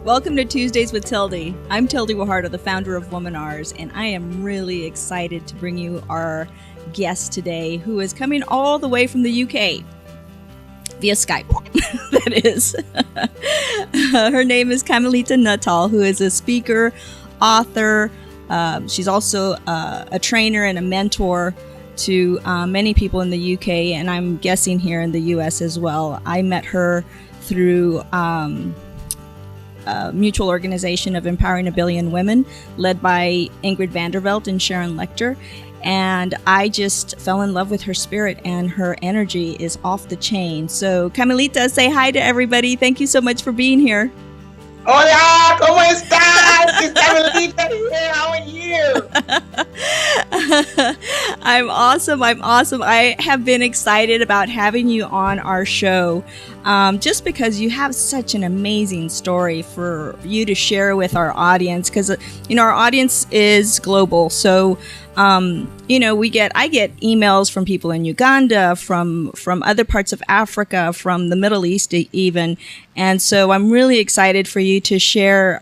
Welcome to Tuesdays with Tilde. I'm Tilde Wahardo, the founder of Woman Ours, and I am really excited to bring you our guest today, who is coming all the way from the UK via Skype. That is. Her name is Camilita Nuttall, who is a speaker, author. She's also a trainer and a mentor to many people in the UK, and I'm guessing here in the US as well. I met her through mutual organization of Empowering a Billion Women, led by Ingrid Vandervelt and Sharon Lecter. And I just fell in love with her spirit, and her energy is off the chain. So, Camilita, say hi to everybody. Thank you so much for being here. Hola, ¿cómo estás? It's Camilita here. How are you? I'm awesome. I have been excited about having you on our show, just because you have such an amazing story for you to share with our audience. Because our audience is global, so I get emails from people in Uganda, from other parts of Africa, from the Middle East even. And so I'm really excited for you to share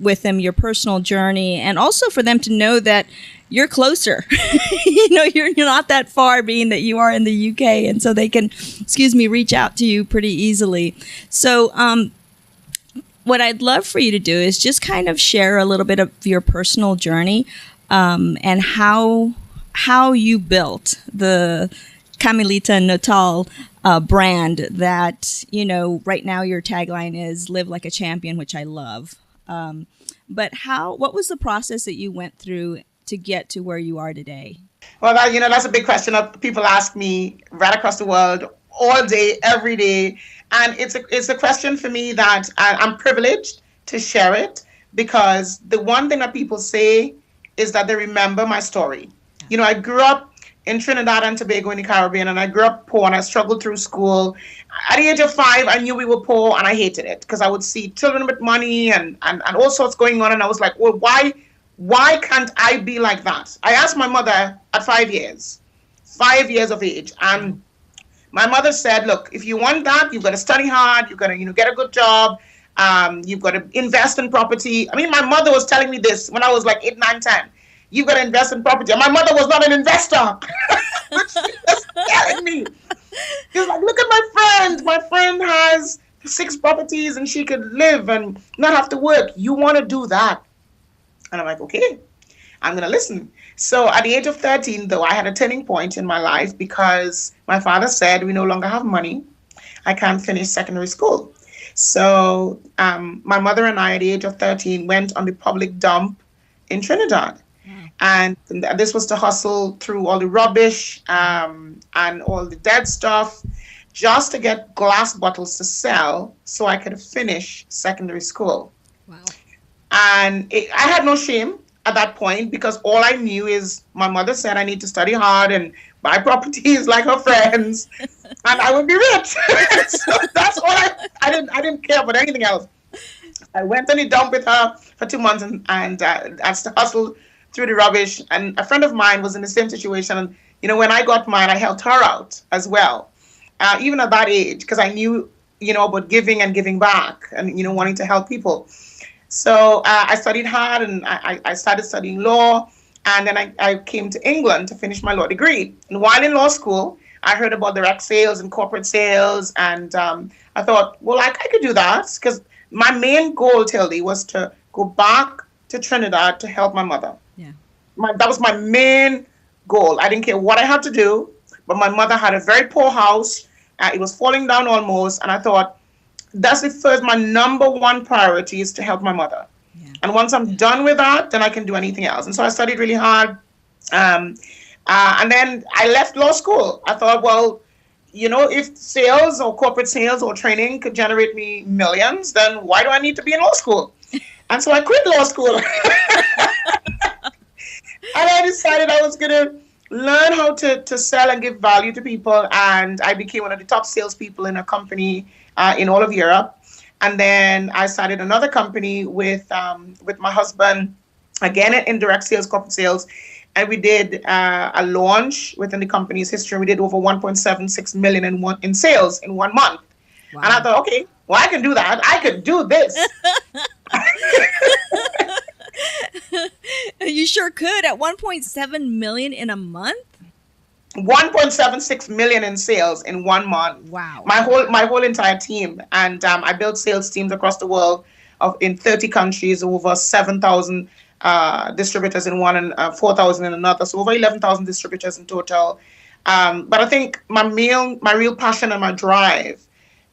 with them your personal journey, and also for them to know that you're closer. You're not that far, being that you are in the UK. And so they can, reach out to you pretty easily. So what I'd love for you to do is just kind of share a little bit of your personal journey, and how you built the Camilita Nuttall brand that, right now your tagline is live like a champion, which I love. But what was the process that you went through to get to where you are today? Well, that's a big question that people ask me right across the world all day, every day. And it's a question for me that I'm privileged to share it, because the one thing that people say is that they remember my story. I grew up in Trinidad and Tobago in the Caribbean, and I grew up poor, and I struggled through school. At the age of 5, I knew we were poor, and I hated it, because I would see children with money and all sorts going on, and I was like, well, why can't I be like that? I asked my mother at 5 years of age, and my mother said, look, if you want that, you've got to study hard, you've got to get a good job, you've got to invest in property. I mean, my mother was telling me this when I was like 8, 9, 10. You've got to invest in property. And my mother was not an investor. But she was telling me. She was like, look at my friend. My friend has 6 properties and she could live and not have to work. You want to do that? And I'm like, okay, I'm going to listen. So at the age of 13, though, I had a turning point in my life, because my father said, we no longer have money. I can't finish secondary school. So my mother and I, at the age of 13, went on the public dump in Trinidad. And this was to hustle through all the rubbish and all the dead stuff, just to get glass bottles to sell so I could finish secondary school. Wow. And I had no shame at that point, because all I knew is my mother said I need to study hard and buy properties like her friends, and I would be rich. So that's all I didn't care about anything else. I went on the dump with her for 2 months and I hustled through the rubbish. And a friend of mine was in the same situation. And, when I got mine, I helped her out as well. Even at that age, because I knew, about giving and giving back and, wanting to help people. So I studied hard, and I started studying law. And then I came to England to finish my law degree. And while in law school, I heard about direct sales and corporate sales. And I thought, well, I could do that, because my main goal, Tilde, was to go back to Trinidad to help my mother. Yeah. That was my main goal. I didn't care what I had to do, but my mother had a very poor house. It was falling down almost. And I thought, my number one priority is to help my mother. Yeah. And once I'm done with that, then I can do anything else. And so I studied really hard. And then I left law school. I thought, well, if sales or corporate sales or training could generate me millions, then why do I need to be in law school? And so I quit law school. And I decided I was going to learn how to sell and give value to people. And I became one of the top salespeople in a company in all of Europe. And then I started another company with my husband, again, in direct sales, corporate sales. And we did a launch within the company's history. We did over 1.76 million in sales in 1 month. Wow. And I thought, okay, Well, I can do that. I could do this. You sure could at 1.7 million in a month. 1.76 million in sales in 1 month. Wow. My whole entire team, and I built sales teams across the world of in 30 countries, over 7,000 distributors in one, and 4,000 in another, so over 11,000 distributors in total. But I think my real passion and my drive,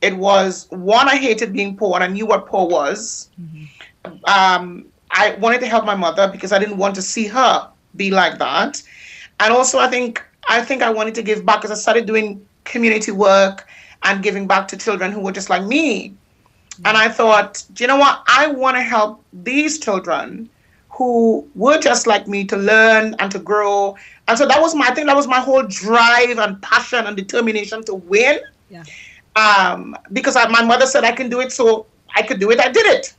it was one, I hated being poor and I knew what poor was. I wanted to help my mother because I didn't want to see her be like that. And also I think I wanted to give back because I started doing community work and giving back to children who were just like me. And I thought, do you know what? I want to help these children who were just like me to learn and to grow. And so I think that was my whole drive and passion and determination to win. Yeah. Because my mother said I can do it, so I could do it. I did it.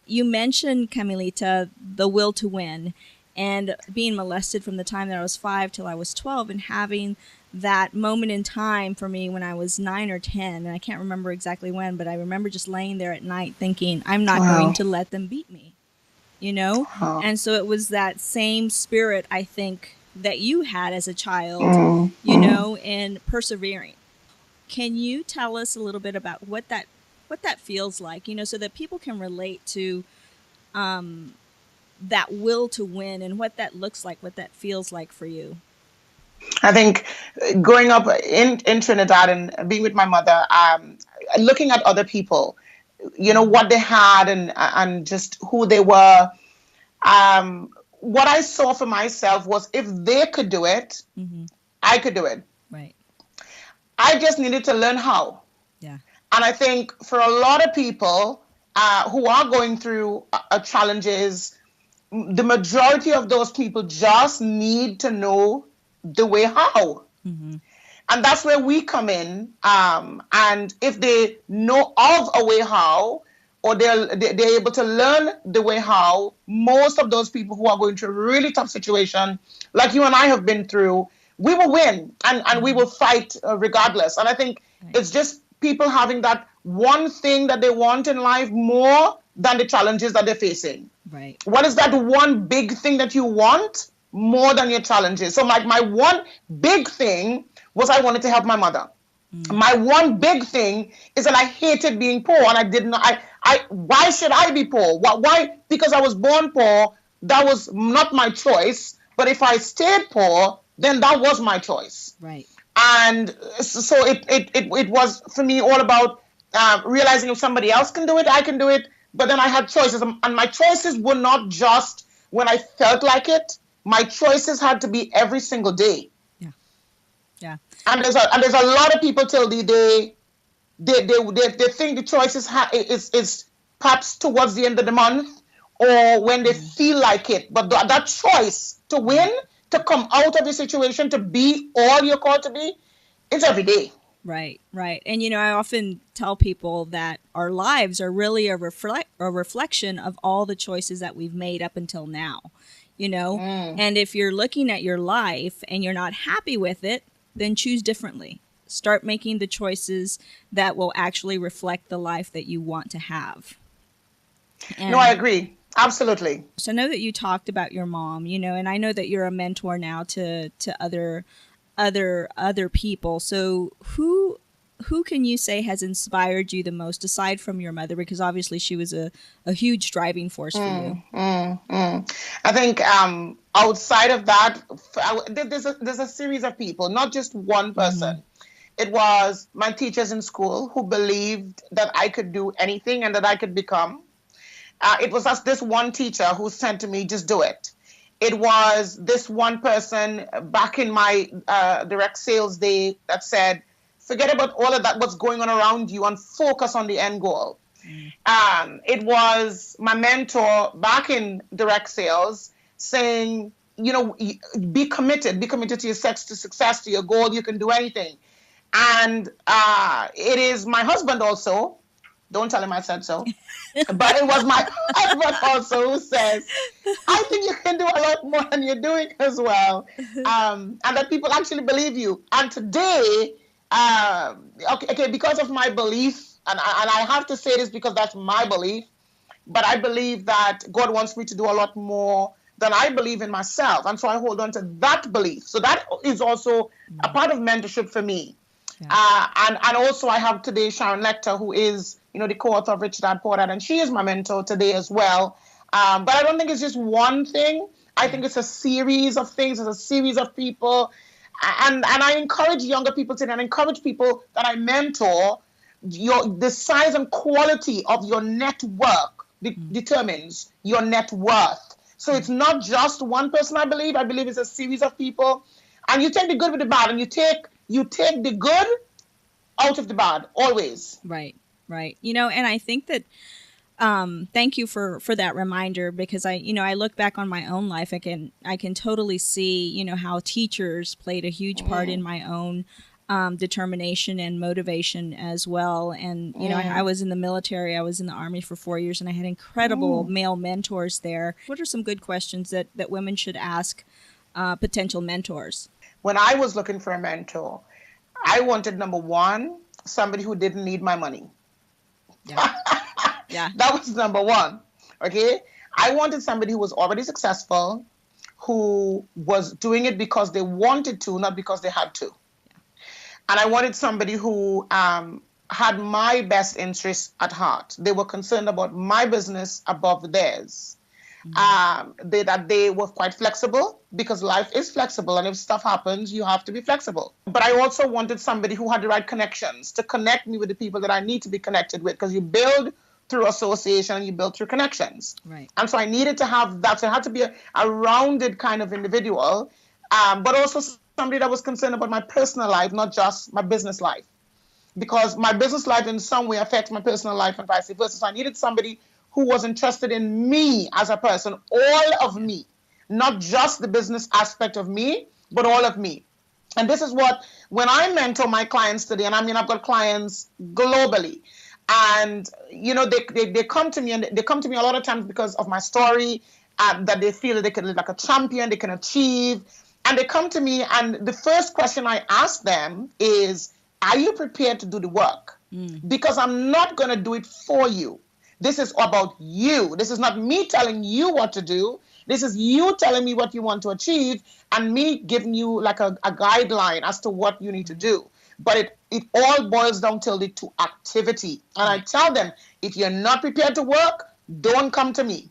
You mentioned, Camilita, the will to win, and being molested from the time that I was 5 till I was 12, and having that moment in time for me when I was 9 or 10, and I can't remember exactly when, but I remember just laying there at night thinking, I'm not going to let them beat me, you know? And so it was that same spirit, I think, that you had as a child, you know, in persevering. Can you tell us a little bit about what that feels like, you know, so that people can relate to that will to win and what that looks like, what that feels like for you? I think growing up in Trinidad and being with my mother, looking at other people, you know, what they had and just who they were. What I saw for myself was if they could do it, I could do it. Right. I just needed to learn how. Yeah. And I think for a lot of people who are going through challenges, the majority of those people just need to know the way how. And that's where we come in. And if they know of a way how, or they're able to learn the way how, most of those people who are going through a really tough situation, like you and I have been through, we will win and we will fight regardless. And I think it's just people having that one thing that they want in life more than the challenges that they're facing. Right. What is that one big thing that you want more than your challenges? So my one big thing was I wanted to help my mother. My one big thing is that I hated being poor, and I didn't know. Why should I be poor? Why? Because I was born poor. That was not my choice. But if I stayed poor, then that was my choice. Right. And so it was for me all about realizing if somebody else can do it, I can do it. But then I had choices, and my choices were not just when I felt like it. My choices had to be every single day. Yeah. Yeah. And there's a lot of people till the day they think the choices is perhaps towards the end of the month or when they feel like it. But that choice to win, to come out of the situation, to be all you're called to be, it's every day. Right, right. And, you know, I often tell people that our lives are really a reflection of all the choices that we've made up until now, you know? And if you're looking at your life and you're not happy with it, then choose differently. Start making the choices that will actually reflect the life that you want to have. And no, I agree. Absolutely. So I know that you talked about your mom, you know, and I know that you're a mentor now to other people. So who can you say has inspired you the most aside from your mother? Because obviously she was a huge driving force for you. I think outside of that, there's a series of people, not just one person. It was my teachers in school who believed that I could do anything and that I could become. It was this one teacher who said to me, just do it. It was this one person back in my direct sales day that said, forget about all of that, what's going on around you, and focus on the end goal. It was my mentor back in direct sales saying, you know, be committed to your success, to your goal. You can do anything. And it is my husband also. Don't tell him I said so. But it was my husband also who says, I think you can do a lot more than you're doing as well. And that people actually believe you. And today, because of my belief and I have to say this because that's my belief, but I believe that God wants me to do a lot more than I believe in myself. And so I hold on to that belief. So that is also a part of mentorship for me. Yeah. And also I have today Sharon Lecter, who is, the co-author of Rich Dad Poor Dad, and she is my mentor today as well. But I don't think it's just one thing. I think it's a series of things. It's a series of people. And I encourage younger people today, and encourage people that I mentor, the size and quality of your network determines your net worth. So it's not just one person, I believe. I believe it's a series of people. And you take the good with the bad, and you take the good out of the bad, always. Right. And I think that, thank you for that reminder, because I look back on my own life. I can totally see, how teachers played a huge part in my own determination and motivation as well. And, I was in the military. I was in the Army for 4 years, and I had incredible male mentors there. What are some good questions that women should ask potential mentors? When I was looking for a mentor, I wanted, number one, somebody who didn't need my money. Yeah. Yeah. That was number one. Okay. I wanted somebody who was already successful, who was doing it because they wanted to, not because they had to. Yeah. And I wanted somebody who had my best interests at heart. They were concerned about my business above theirs. That they were quite flexible, because life is flexible, and if stuff happens, you have to be flexible. But I also wanted somebody who had the right connections to connect me with the people that I need to be connected with, because you build through association, you build through connections. Right. And so I needed to have that. So it had to be a rounded kind of individual, but also somebody that was concerned about my personal life, not just my business life, because my business life in some way affects my personal life and vice versa. So I needed somebody who was interested in me as a person, all of me, not just the business aspect of me, but all of me. And this is what, when I mentor my clients today, and I've got clients globally, and, they come to me, and they come to me a lot of times because of my story, that they feel that they can live like a champion, they can achieve. And they come to me, and the first question I ask them is, are you prepared to do the work? Because I'm not going to do it for you. This is about you. This is not me telling you what to do. This is you telling me what you want to achieve, and me giving you like a guideline as to what you need to do. But it all boils down to activity. And I tell them, if you're not prepared to work, don't come to me.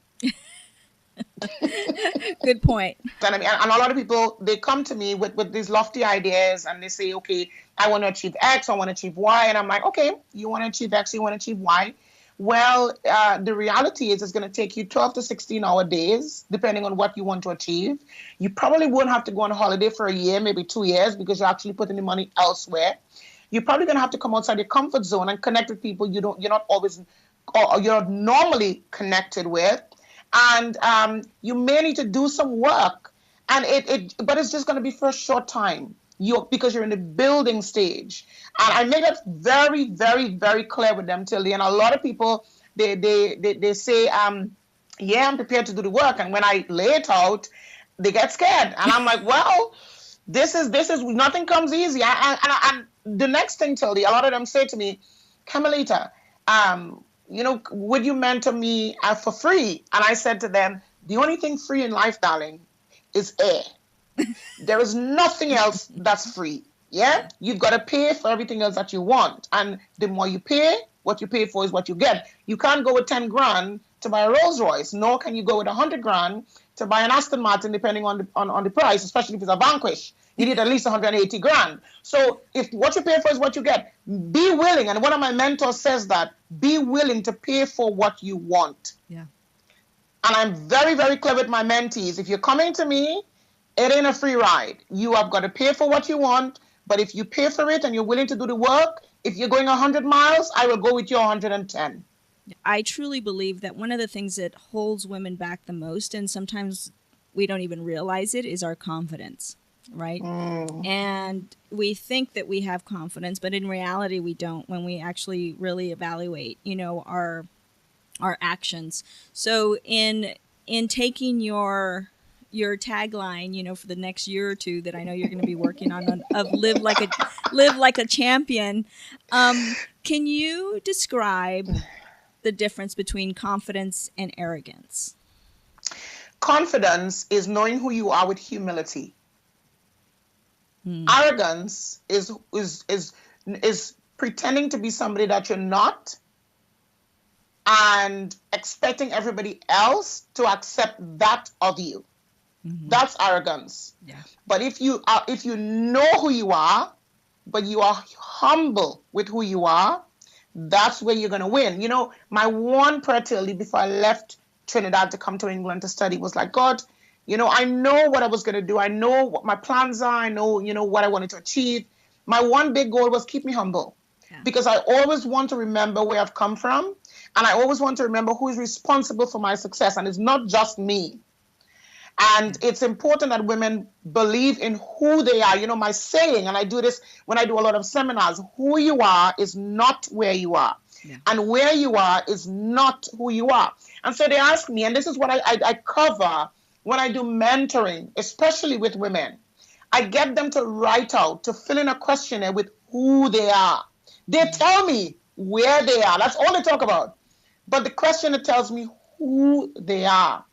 Good point. And a lot of people, they come to me with these lofty ideas, and they say, okay, I want to achieve X, I want to achieve Y. And I'm like, okay, you want to achieve X, you want to achieve Y. Well, the reality is it's going to take you 12 to 16-hour days, depending on what you want to achieve. You probably won't have to go on a holiday for a year, maybe 2 years, because you're actually putting the money elsewhere. You're probably going to have to come outside your comfort zone and connect with people you're not always, or you're normally connected with. And you may need to do some work, but it's just going to be for a short time. Because you're in the building stage. And I made it very, very, very clear with them, Tilde. And a lot of people, they say, yeah, I'm prepared to do the work. And when I lay it out, they get scared. And I'm like, well, this is nothing comes easy. And the next thing, Tilde, a lot of them say to me, Camilita, would you mentor me for free? And I said to them, the only thing free in life, darling, is air. There is nothing else that's free. Yeah, you've got to pay for everything else that you want, and the more you pay, what you pay for is what you get. You can't go with 10 grand to buy a Rolls Royce, nor can you go with 100 grand to buy an Aston Martin, depending on the price, especially if it's a Vanquish. You need at least 180 grand. So if what you pay for is what you get, be willing. And one of my mentors says that, be willing to pay for what you want. Yeah. And I'm very, very clear with my mentees. If you're coming to me, it ain't a free ride. You have got to pay for what you want. But if you pay for it and you're willing to do the work, if you're going 100 miles, I will go with you 110. I truly believe that one of the things that holds women back the most, and sometimes we don't even realize it, is our confidence, right? And we think that we have confidence, but in reality we don't, when we actually really evaluate, our actions. So in taking your your tagline, for the next year or two that I know you're going to be working on of live like a champion. Can you describe the difference between confidence and arrogance? Confidence is knowing who you are with humility. Arrogance is pretending to be somebody that you're not and expecting everybody else to accept that of you. That's arrogance. Yeah. But if you know who you are, but you are humble with who you are, that's where you're going to win. My one prayer, Tilde, before I left Trinidad to come to England to study was like, God, I know what I was going to do. I know what my plans are. I know, what I wanted to achieve. My one big goal was keep me humble. Yeah. Because I always want to remember where I've come from. And I always want to remember who is responsible for my success. And it's not just me. And it's important that women believe in who they are. My saying, and I do this when I do a lot of seminars, who you are is not where you are. Yeah. And where you are is not who you are. And so they ask me, and this is what I cover when I do mentoring, especially with women. I get them to write out, to fill in a questionnaire with who they are. They tell me where they are. That's all they talk about. But the questionnaire tells me who they are.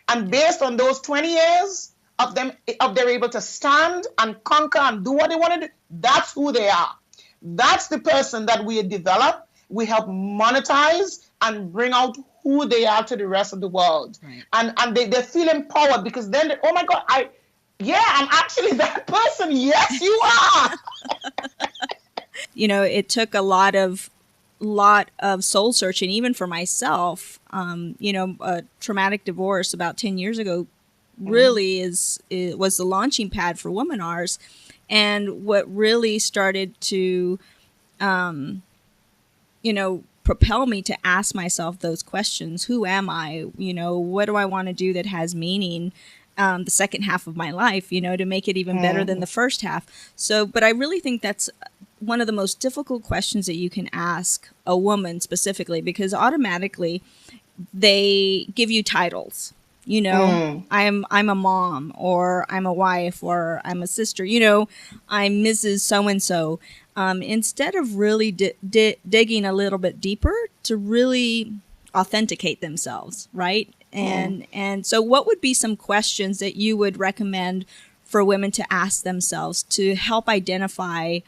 And based on those 20 years of they're able to stand and conquer and do what they want to do, that's who they are. That's the person that we develop, we help monetize and bring out who they are to the rest of the world. Right. And they feel empowered because then, oh my God, I'm actually that person. Yes, you are. It took a lot of soul searching, even for myself. A traumatic divorce about 10 years ago really was the launching pad for Womanars. And what really started to, propel me to ask myself those questions. Who am I? What do I want to do that has meaning? The second half of my life, to make it even better than the first half. So, but I really think that's one of the most difficult questions that you can ask a woman specifically, because automatically they give you titles. I'm a mom, or I'm a wife, or I'm a sister. I'm Mrs. So-and-so. Instead of really digging a little bit deeper to really authenticate themselves, right? And so what would be some questions that you would recommend for women to ask themselves to help identify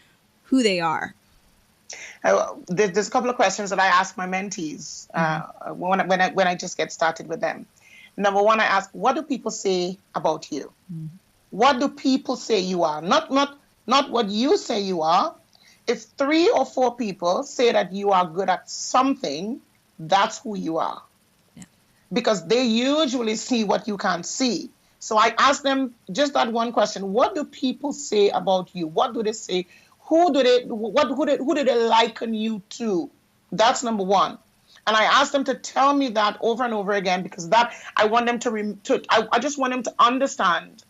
who they are? There's a couple of questions that I ask my mentees when I just get started with them. Number one, I ask, what do people say about you? What do people say you are? Not what you say you are. If 3 or 4 people say that you are good at something, that's who you are. Yeah. Because they usually see what you can't see. So I ask them just that one question. What do people say about you? What do they say? Who do they liken you to? That's number one. And I ask them to tell me that over and over again, because that I want them I just want them to understand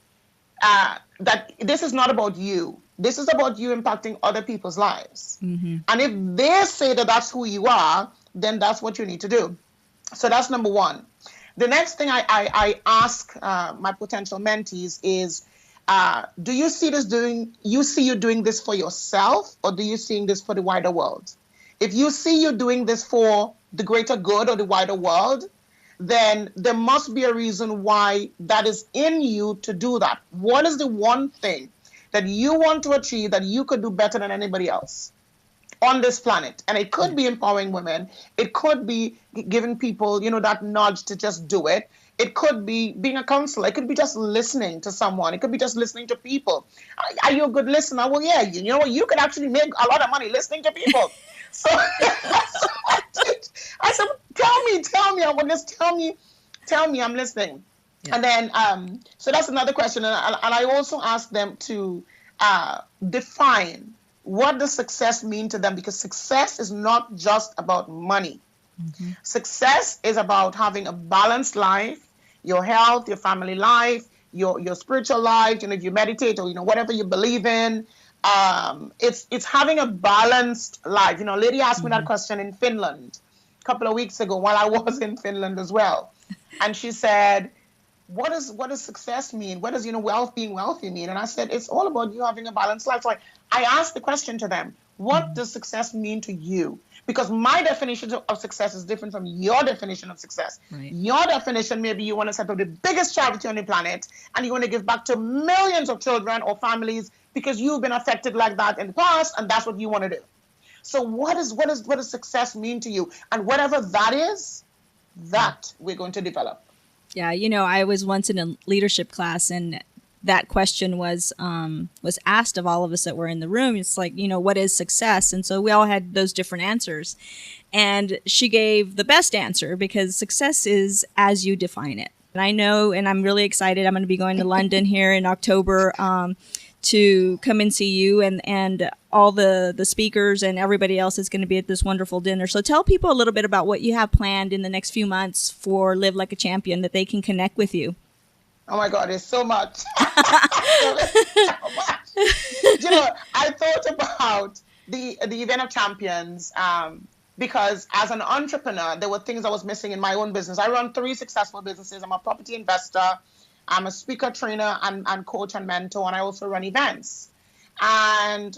that this is not about you. This is about you impacting other people's lives. And if they say that that's who you are, then that's what you need to do. So that's number one. The next thing I ask my potential mentees is, do you see you doing this for yourself, or do you see this for the wider world? If you see you doing this for the greater good or the wider world, then there must be a reason why that is in you to do that. What is the one thing that you want to achieve that you could do better than anybody else on this planet? And it could be empowering women. It could be giving people, that nudge to just do it. It could be being a counselor. It could be just listening to someone. It could be just listening to people. Are you a good listener? Well, yeah, you could actually make a lot of money listening to people. So I said, tell me, I want this, tell me I'm listening. Yeah. And then, so that's another question. And I also ask them to define what does success mean to them, because success is not just about money. Success is about having a balanced life, your health, your family life, your spiritual life, if you meditate or, whatever you believe in. It's having a balanced life. A lady asked me that question in Finland a couple of weeks ago while I was in Finland as well. And she said, what does success mean? What does, wealth, being wealthy mean? And I said, it's all about you having a balanced life. So I asked the question to them, what does success mean to you? Because my definition of success is different from your definition of success. Right. Your definition, maybe you want to set up the biggest charity on the planet and you want to give back to millions of children or families because you've been affected like that in the past, and that's what you want to do. So what does success mean to you? And whatever that is, that we're going to develop. Yeah, I was once in a leadership class, and that question was asked of all of us that were in the room. It's like, what is success? And so we all had those different answers. And she gave the best answer, because success is as you define it. And I know, and I'm really excited. I'm going to be going to London here in October to come and see you, and all the speakers and everybody else is going to be at this wonderful dinner. So tell people a little bit about what you have planned in the next few months for Live Like a Champion, that they can connect with you. Oh my God, there's so much. I thought about the event of champions because as an entrepreneur, there were things I was missing in my own business. I run 3 successful businesses. I'm a property investor. I'm a speaker, trainer, and coach and mentor, and I also run events. And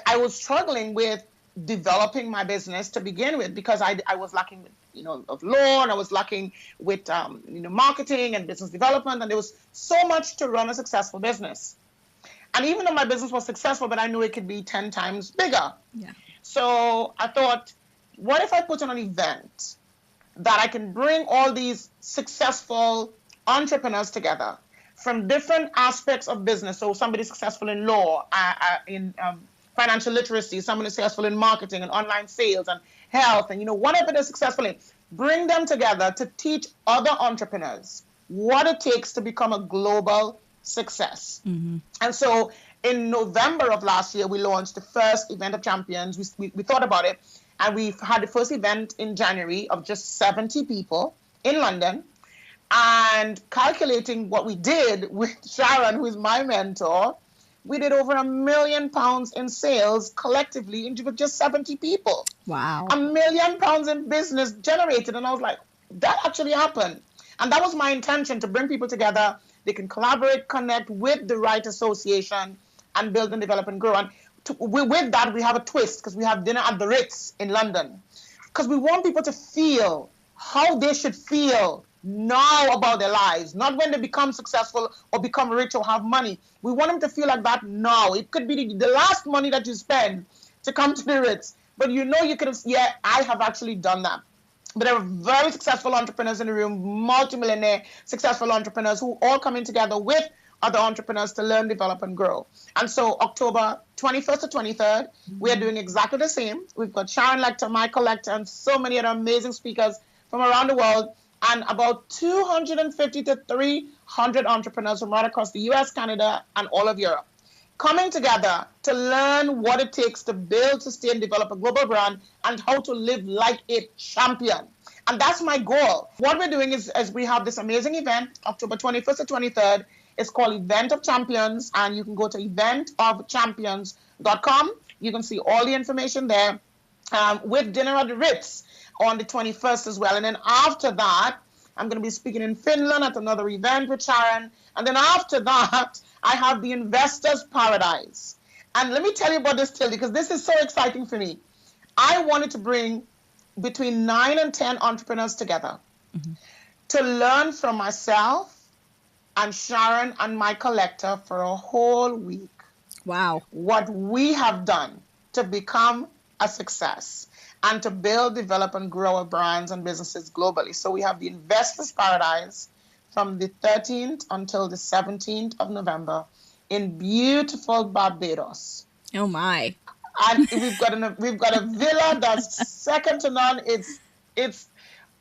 I was struggling with developing my business to begin with, because I was lacking with, of law, and I was lacking with, marketing and business development, and there was so much to run a successful business. And even though my business was successful, but I knew it could be 10 times bigger. Yeah. So I thought, what if I put on an event that I can bring all these successful entrepreneurs together from different aspects of business? So somebody successful in law, in financial literacy, somebody successful in marketing and online sales and health, and whatever they're successful in, bring them together to teach other entrepreneurs what it takes to become a global success. Mm-hmm. And so in November of last year, we launched the first event of champions. We thought about it, and we had the first event in January of just 70 people in London. And calculating what we did with Sharon, who is my mentor, we did over £1 million in sales collectively with just 70 people. Wow. £1 million in business generated. And I was like, that actually happened. And that was my intention, to bring people together. They can collaborate, connect with the right association, and build and develop and grow. And with that, we have a twist, because we have dinner at the Ritz in London. Because we want people to feel how they should feel now about their lives, not when they become successful or become rich or have money. We want them to feel like that now. It could be the last money that you spend to come to the Ritz, but you could have, I have actually done that. But there are very successful entrepreneurs in the room, multimillionaire successful entrepreneurs, who all coming together with other entrepreneurs to learn, develop, and grow. And so October 21st to 23rd, we are doing exactly the same. We've got Sharon Lecter, Michael Lecter, and so many other amazing speakers from around the world, and about 250 to 300 entrepreneurs from right across the US, Canada, and all of Europe, coming together to learn what it takes to build, sustain, develop a global brand, and how to live like a champion. And that's my goal. What we're doing is we have this amazing event, October 21st to 23rd. It's called Event of Champions, and you can go to eventofchampions.com. You can see all the information there, with dinner at the Ritz on the 21st as well. And then after that, I'm going to be speaking in Finland at another event with Sharon. And then after that, I have the Investors Paradise. And let me tell you about this, Tilde, because this is so exciting for me. I wanted to bring between 9 and 10 entrepreneurs together to learn from myself and Sharon and my collector for a whole week. Wow. What we have done to become a success and to build, develop, and grow our brands and businesses globally. So we have the Investors Paradise from the 13th until the 17th of November in beautiful Barbados. Oh my! And we've got a villa that's second to none. It's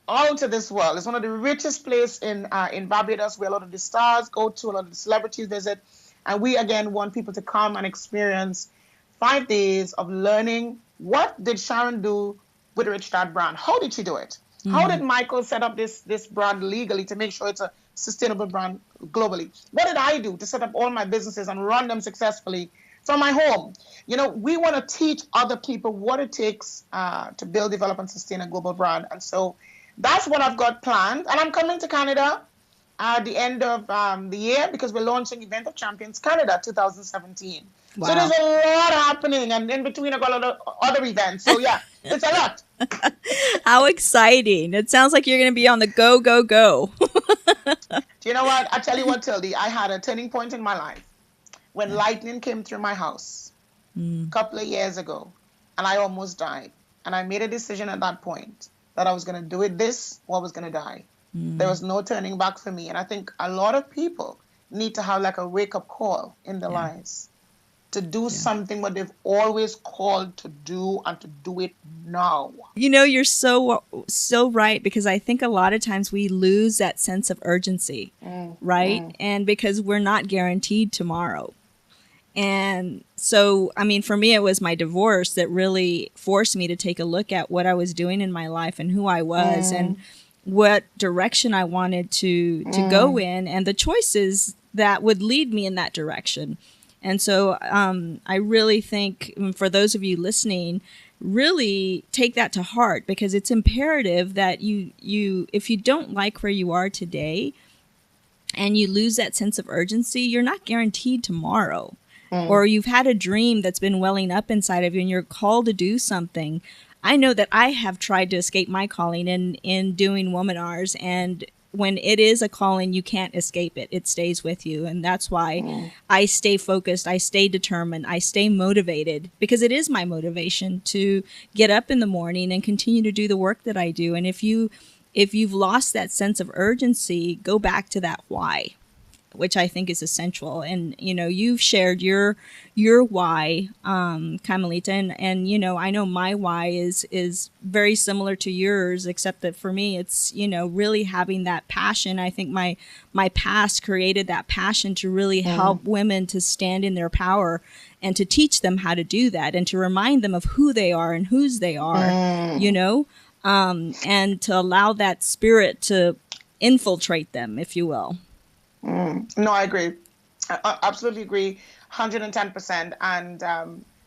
out of this world. It's one of the richest places in Barbados, where a lot of the stars go to, a lot of the celebrities visit, and we again want people to come and experience 5 days of learning. What did Sharon do with the Rich Dad brand? How did she do it? Mm-hmm. How did Michael set up this brand legally to make sure it's a sustainable brand globally? What did I do to set up all my businesses and run them successfully from my home? We want to teach other people what it takes to build, develop, and sustain a global brand. And so that's what I've got planned. And I'm coming to Canada at the end of the year, because we're launching Event of Champions Canada 2017. Wow. So there's a lot happening, and in between I got a lot of other events. So yeah, it's a lot. How exciting. It sounds like you're going to be on the go, go, go. Do you know what? I tell you what, Tilde, I had a turning point in my life when lightning came through my house a couple of years ago, and I almost died. And I made a decision at that point that I was going to do it this or I was going to die. There was no turning back for me. And I think a lot of people need to have like a wake-up call in their lives to do something what they've always called to do, and to do it now. You know, you're so right, because I think a lot of times we lose that sense of urgency, right? And because we're not guaranteed tomorrow. And so, I mean, for me, it was my divorce that really forced me to take a look at what I was doing in my life and who I was and what direction I wanted to go in, and the choices that would lead me in that direction. And so I really think, for those of you listening, really take that to heart, because it's imperative that you if you don't like where you are today and you lose that sense of urgency, you're not guaranteed tomorrow. Or you've had a dream that's been welling up inside of you and you're called to do something. I know that I have tried to escape my calling in doing Womanars, and when it is a calling, you can't escape it. It stays with you. And that's why I stay focused. I stay determined. I stay motivated, because it is my motivation to get up in the morning and continue to do the work that I do. And if you've lost that sense of urgency, go back to that why, which I think is essential. And, you know, you've shared your why, Camilita, and, you know, I know my why is very similar to yours, except that for me, it's, you know, really having that passion. I think my past created that passion to really help women to stand in their power and to teach them how to do that, and to remind them of who they are and whose they are, you know, and to allow that spirit to infiltrate them, if you will. No, I agree. I absolutely agree, 110%. And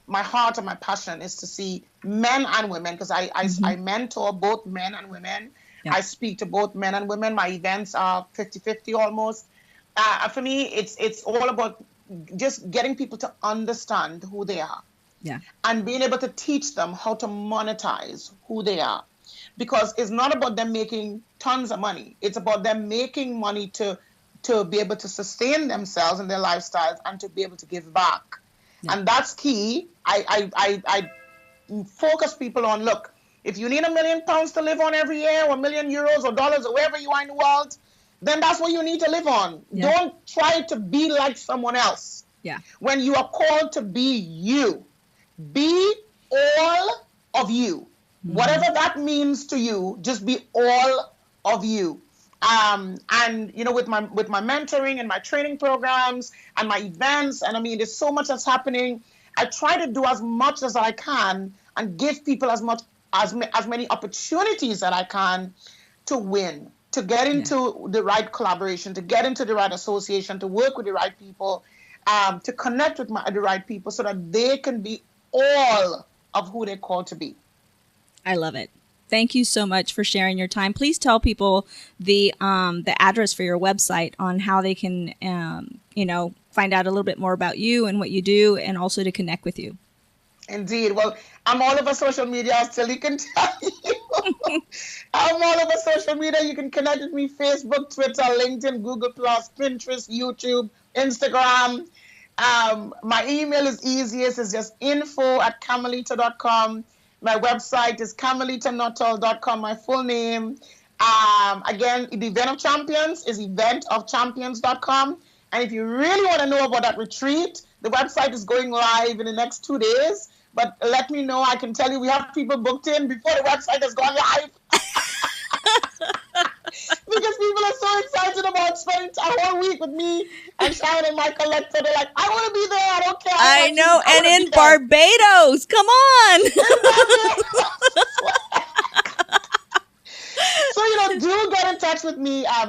my heart and my passion is to see men and women, because I mentor both men and women. I speak to both men and women. My events are 50-50 almost. For me, it's all about just getting people to understand who they are. And being able to teach them how to monetize who they are. Because it's not about them making tons of money. It's about them making money to be able to sustain themselves and their lifestyles, and to be able to give back. And that's key. I focus people on, look, if you need £1 million to live on every year, or €1 million or dollars, or wherever you are in the world, then that's what you need to live on. Don't try to be like someone else. When you are called to be you, be all of you. Whatever that means to you, just be all of you. And you know, with my mentoring and my training programs and my events, and I mean, there's so much that's happening. I try to do as much as I can and give people as many opportunities that I can to win, to get into the right collaboration, to get into the right association, to work with the right people, to connect with the right people, so that they can be all of who they're called to be. I love it. Thank you so much for sharing your time. Please tell people the address for your website, on how they can, you know, find out a little bit more about you and what you do, and also to connect with you. Indeed. Well, I'm all over social media, so you can tell you. I'm all over social media. You can connect with me: Facebook, Twitter, LinkedIn, Google+, Pinterest, YouTube, Instagram. My email is easiest. It's just info@camilita.com. My website is camilitanuttall.com, my full name. Again, the Event of Champions is eventofchampions.com. And if you really want to know about that retreat, the website is going live in the next 2 days. But let me know. I can tell you we have people booked in before the website has gone live. Because people are so excited about spending a whole week with me and Sharon and my collector. They're like, I want to be there. I don't care. I know. And in Barbados. Come on. So, you know, do get in touch with me. I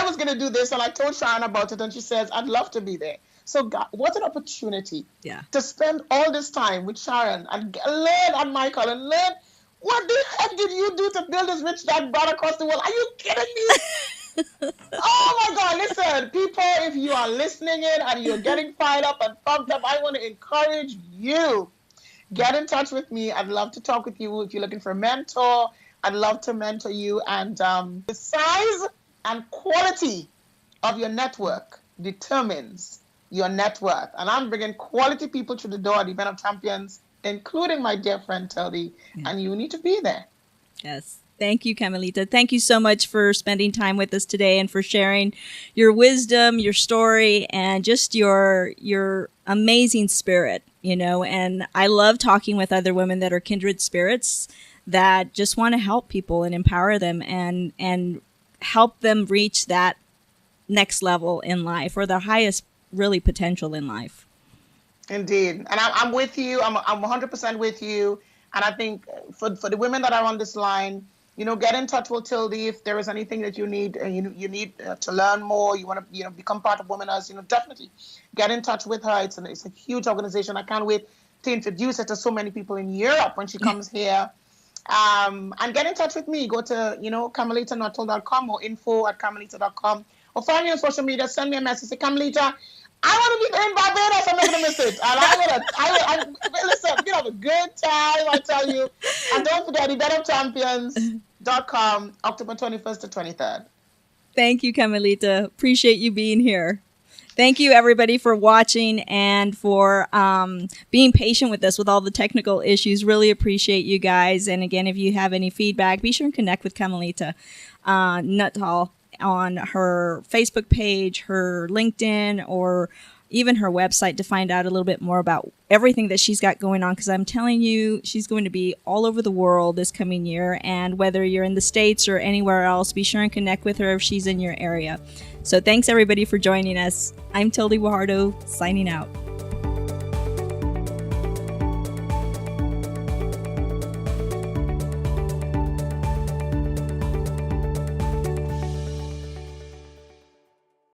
was going to do this, and I told Sharon about it, and she says, I'd love to be there. So, God, what an opportunity to spend all this time with Sharon and learn on Michael and learn. What the heck did you do to build this rich dad brought across the world? Are you kidding me? Oh my God, listen, people, if you are listening in and you're getting fired up and pumped up, I want to encourage you. Get in touch with me. I'd love to talk with you. If you're looking for a mentor, I'd love to mentor you. And the size and quality of your network determines your net worth. And I'm bringing quality people through the door at the Event of Champions, including my dear friend Tilde, and you need to be there. Yes. Thank you, Camilita. Thank you so much for spending time with us today and for sharing your wisdom, your story, and just your amazing spirit, you know. And I love talking with other women that are kindred spirits that just want to help people and empower them and help them reach that next level in life or their highest really potential in life. Indeed. And I'm with you. I'm 100% with you. And I think for the women that are on this line, you know, get in touch with Tilde if there is anything that you need. You need to learn more. You want to, you know, become part of Womeners. You know, definitely get in touch with her. It's a huge organization. I can't wait to introduce her to so many people in Europe when she comes here. And get in touch with me. Go to, you know, CamilitaNuttall.com or info@camilita.com, or find me on social media. Send me a message. Say, Camilita, I want to be in Barbados. I'm not going to miss it. And listen, you have a good time, I tell you. And don't forget, eventofchampions.com, October 21st to 23rd. Thank you, Camilita. Appreciate you being here. Thank you, everybody, for watching and for being patient with us with all the technical issues. Really appreciate you guys. And again, if you have any feedback, be sure and connect with Camilita Nuttall on her Facebook page, her LinkedIn, or even her website to find out a little bit more about everything that she's got going on. Because I'm telling you, she's going to be all over the world this coming year. And whether you're in the States or anywhere else, be sure and connect with her if she's in your area. So thanks, everybody, for joining us. I'm Tilde Guajardo, signing out.